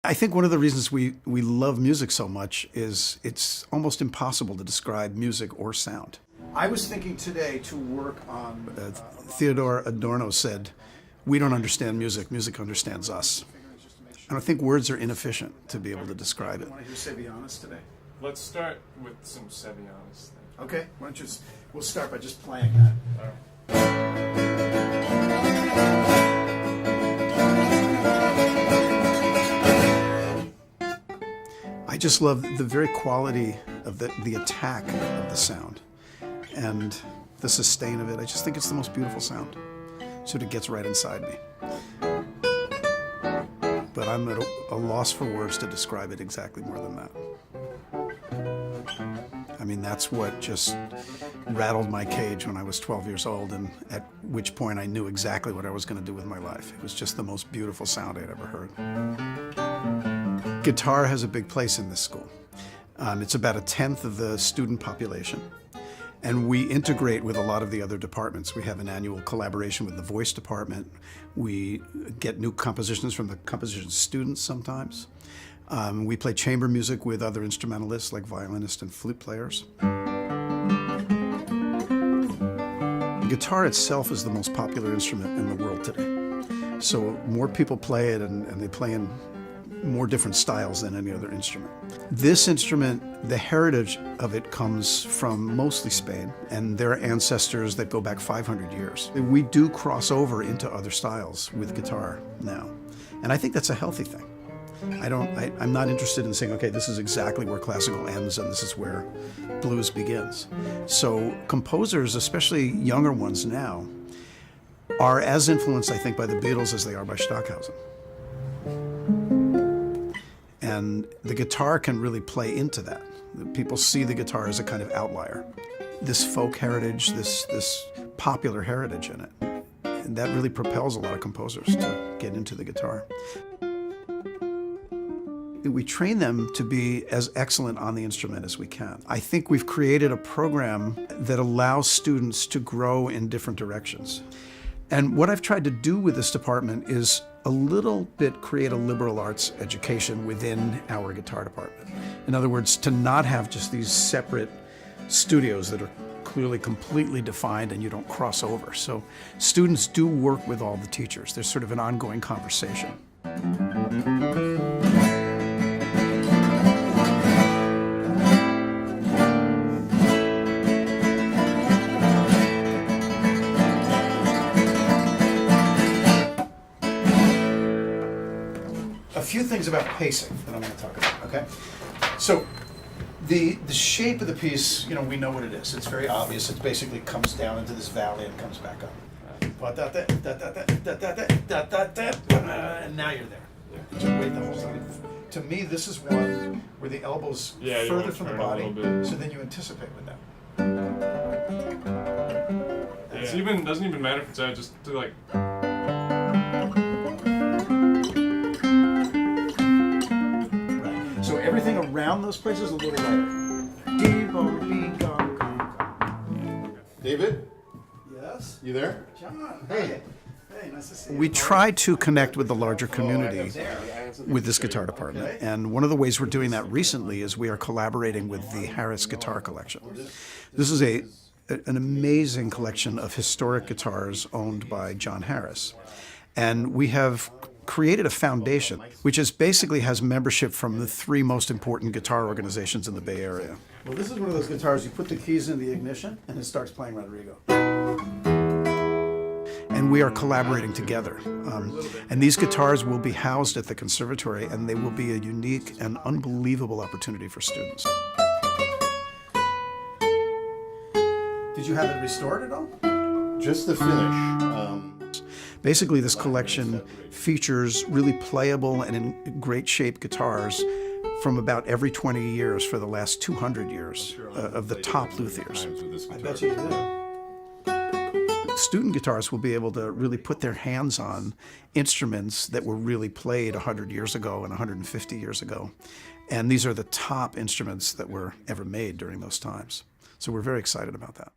I think one of the reasons we love music so much is it's almost impossible to describe music or sound. I was thinking today to work on, Theodore Adorno said, "We don't understand music, music understands us." And I think words are inefficient to be able to describe it. Want to hear Sevillana's today? Let's start with some Sevillana's. Okay, why don't you we'll start by just playing that. All right. I just love the very quality of the attack of the sound and the sustain of it. I just think it's the most beautiful sound. Sort of gets right inside me. But I'm at a loss for words to describe it exactly more than that. I mean, that's what just rattled my cage when I was 12 years old, and at which point I knew exactly what I was going to do with my life. It was just the most beautiful sound I'd ever heard. Guitar has a big place in this school. It's about 1/10 of the student population. And we integrate with a lot of the other departments. We have an annual collaboration with the voice department. We get new compositions from the composition students sometimes. We play chamber music with other instrumentalists like violinists and flute players. The guitar itself is the most popular instrument in the world today. So more people play it, and they play in more different styles than any other instrument. This instrument, the heritage of it comes from mostly Spain and their ancestors that go back 500 years. We do cross over into other styles with guitar now, and I think that's a healthy thing. I'm not interested in saying, okay, this is exactly where classical ends and this is where blues begins. So composers, especially younger ones now, are as influenced, I think, by the Beatles as they are by Stockhausen. And the guitar can really play into that. People see the guitar as a kind of outlier. This folk heritage, this popular heritage in it. And that really propels a lot of composers to get into the guitar. We train them to be as excellent on the instrument as we can. I think we've created a program that allows students to grow in different directions. And what I've tried to do with this department is a little bit create a liberal arts education within our guitar department. In other words, to not have just these separate studios that are clearly completely defined and you don't cross over. So students do work with all the teachers. There's sort of an ongoing conversation. A few things about pacing that I'm going to talk about, okay? So the shape of the piece, you know, we know what it is. It's very obvious. It basically comes down into this valley and comes back up. And now you're there. You just wait the whole time. To me, this is one where the elbow's further from the body, so then you anticipate with that. It doesn't even matter if it's just to like. So everything around those places is a little lighter. David? Yes? You there? John. Hey. Hey, nice to see you. We try to connect with the larger community with this guitar department. And one of the ways we're doing that recently is we are collaborating with the Harris Guitar Collection. This is an amazing collection of historic guitars owned by John Harris. And we have created a foundation, which basically has membership from the 3 most important guitar organizations in the Bay Area. Well, this is one of those guitars, you put the keys in the ignition, and it starts playing Rodrigo. And we are collaborating together. And these guitars will be housed at the Conservatory, and they will be a unique and unbelievable opportunity for students. Did you have it restored at all? Just the finish. Basically, this collection features really playable and in great shape guitars from about every 20 years for the last 200 years of the top luthiers. I bet you do. Student guitarists will be able to really put their hands on instruments that were really played 100 years ago and 150 years ago. And these are the top instruments that were ever made during those times. So we're very excited about that.